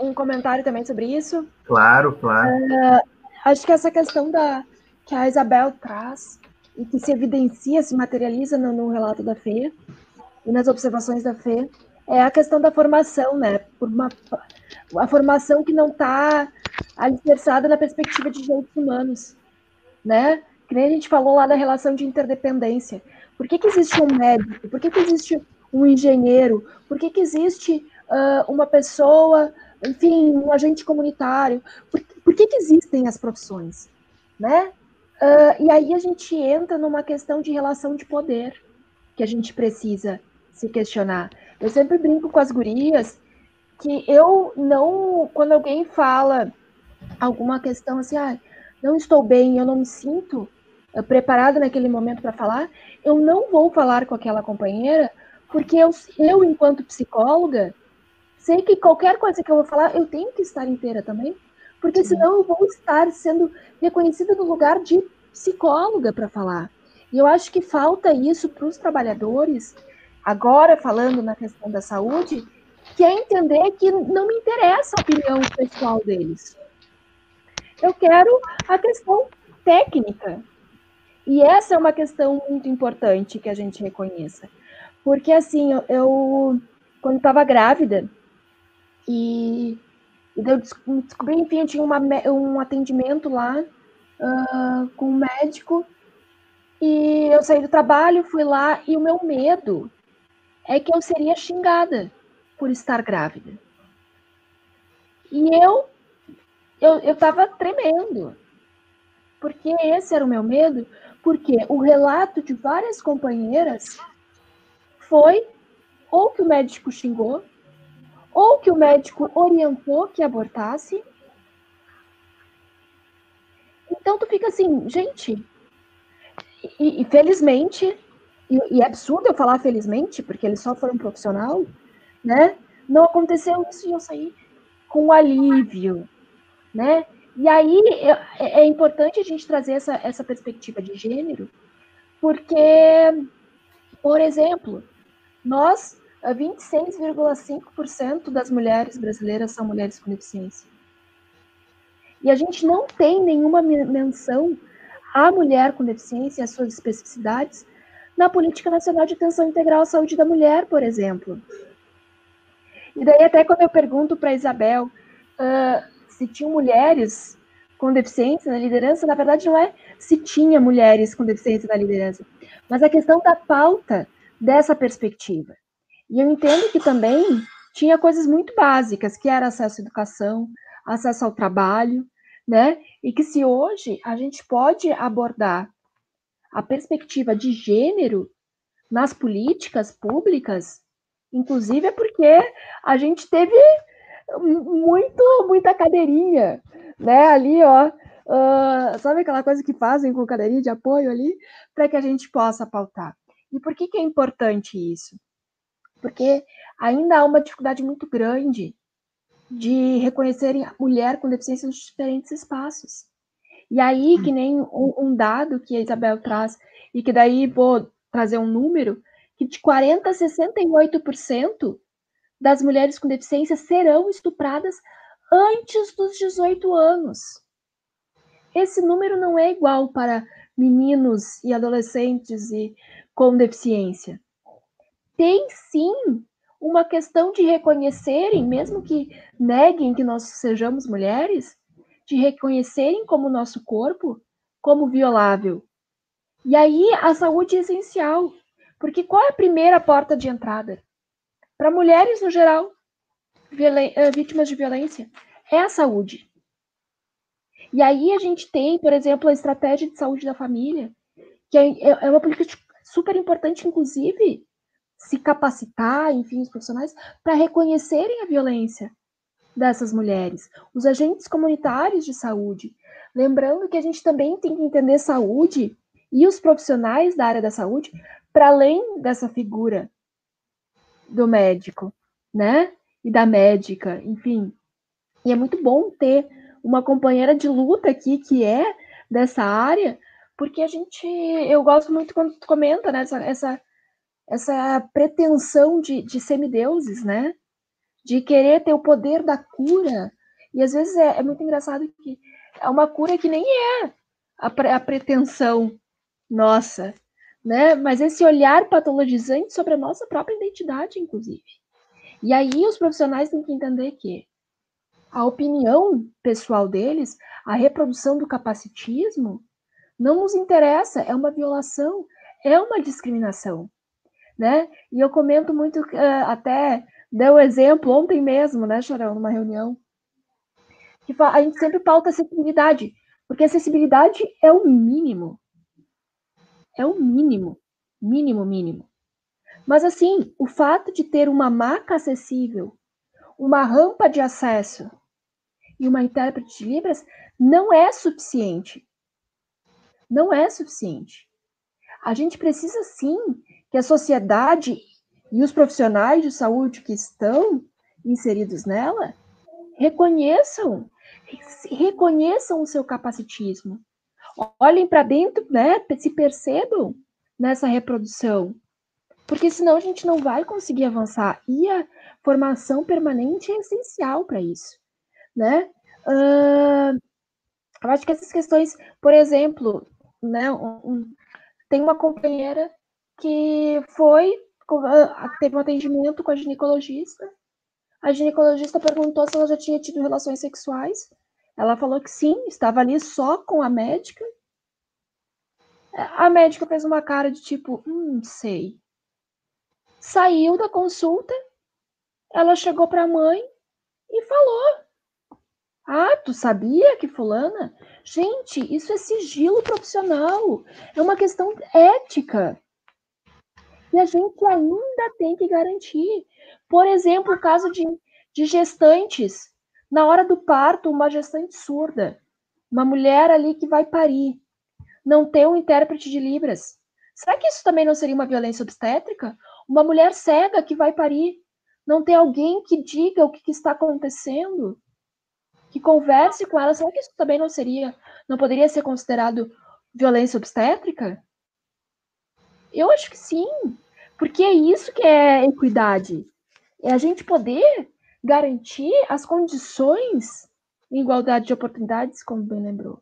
um comentário também sobre isso? Claro, claro. Acho que essa questão que a Isabel traz e que se evidencia, se materializa no relato da Fê e nas observações da Fê, é a questão da formação, né? A formação que não está alicerçada na perspectiva de direitos humanos, né? Que nem a gente falou lá da relação de interdependência. Por que existe um médico? Por que existe um engenheiro? Por que existe uma pessoa, enfim, um agente comunitário? Por que existem as profissões, né? E aí a gente entra numa questão de relação de poder que a gente precisa se questionar. Eu sempre brinco com as gurias que eu não, quando alguém fala alguma questão assim, não estou bem, eu não me sinto preparada naquele momento para falar, eu não vou falar com aquela companheira, porque eu, enquanto psicóloga, sei que qualquer coisa que eu vou falar, eu tenho que estar inteira também, porque senão eu vou estar sendo reconhecida no lugar de psicóloga para falar. E eu acho que falta isso para os trabalhadores, agora falando na questão da saúde, que é entender que não me interessa a opinião pessoal deles. Eu quero a questão técnica. E essa é uma questão muito importante que a gente reconheça. Porque, assim, eu quando estava grávida, e eu descobri, enfim, eu tinha um atendimento lá com um médico, e eu saí do trabalho, fui lá, e o meu medo é que eu seria xingada por estar grávida. E eu estava tremendo, porque esse era o meu medo, porque o relato de várias companheiras foi ou que o médico xingou, ou que o médico orientou que abortasse. Então tu fica assim, gente, e felizmente, e é absurdo eu falar felizmente, porque eles só foram profissional, né? Não aconteceu isso e eu saí com alívio, né? E aí é importante a gente trazer essa perspectiva de gênero, porque, por exemplo, nós, 26,5% das mulheres brasileiras são mulheres com deficiência. E a gente não tem nenhuma menção à mulher com deficiência e às suas especificidades na Política Nacional de Atenção Integral à Saúde da Mulher, por exemplo. E daí até quando eu pergunto para a Isabel se tinham mulheres com deficiência na liderança, na verdade não é se tinha mulheres com deficiência na liderança, mas a questão da pauta dessa perspectiva. E eu entendo que também tinha coisas muito básicas, que era acesso à educação, acesso ao trabalho, né? E que se hoje a gente pode abordar a perspectiva de gênero nas políticas públicas, inclusive é porque a gente teve muita cadeirinha, né? Ali, ó, sabe aquela coisa que fazem com cadeirinha de apoio ali, para que a gente possa pautar. E por que é importante isso? Porque ainda há uma dificuldade muito grande de reconhecerem a mulher com deficiência nos diferentes espaços. E aí, que nem um dado que a Isabel traz, e que daí vou trazer um número, que de 40% a 68% das mulheres com deficiência serão estupradas antes dos 18 anos. Esse número não é igual para meninos e adolescentes com deficiência. Tem sim uma questão de reconhecerem, mesmo que neguem que nós sejamos mulheres, de reconhecerem como nosso corpo como violável. E aí a saúde é essencial, porque qual é a primeira porta de entrada? Para mulheres no geral, vítimas de violência, é a saúde. E aí a gente tem, por exemplo, a estratégia de saúde da família, que é uma política super importante, inclusive, se capacitar, enfim, os profissionais, para reconhecerem a violência dessas mulheres, os agentes comunitários de saúde. Lembrando que a gente também tem que entender saúde e os profissionais da área da saúde para além dessa figura do médico, né? E da médica, enfim. E é muito bom ter uma companheira de luta aqui que é dessa área, porque eu gosto muito quando tu comenta, né, essa pretensão de semideuses, né? de querer ter o poder da cura. E às vezes é muito engraçado que é uma cura que nem é a pretensão nossa, né? Mas esse olhar patologizante sobre a nossa própria identidade, inclusive. E aí os profissionais têm que entender que a opinião pessoal deles, a reprodução do capacitismo, não nos interessa, é uma violação, é uma discriminação, né? E eu comento muito, até deu o exemplo ontem mesmo, né, Chorão, numa reunião, que a gente sempre pauta acessibilidade, porque acessibilidade é o mínimo. É o mínimo. Mínimo, mínimo. Mas, assim, o fato de ter uma maca acessível, uma rampa de acesso e uma intérprete de Libras não é suficiente. Não é suficiente. A gente precisa, sim, que a sociedade e os profissionais de saúde que estão inseridos nela reconheçam o seu capacitismo. Olhem para dentro, né? Se percebam nessa reprodução. Porque senão a gente não vai conseguir avançar. E a formação permanente é essencial para isso, né? Eu acho que essas questões, por exemplo, né, tem uma companheira que teve um atendimento com a ginecologista. A ginecologista perguntou se ela já tinha tido relações sexuais. Ela falou que sim, estava ali só com a médica. A médica fez uma cara de tipo, sei. Saiu da consulta, ela chegou para a mãe e falou: Ah, tu sabia que fulana? Gente, isso é sigilo profissional. É uma questão ética. E a gente ainda tem que garantir. Por exemplo, o caso de gestantes. Na hora do parto, uma gestante surda, uma mulher ali que vai parir, não ter um intérprete de Libras. Será que isso também não seria uma violência obstétrica? Uma mulher cega que vai parir, não ter alguém que diga o que está acontecendo, que converse com ela. Será que isso também não poderia ser considerado violência obstétrica? Eu acho que sim, porque é isso que é equidade. É a gente poder garantir as condições em igualdade de oportunidades, como bem lembrou.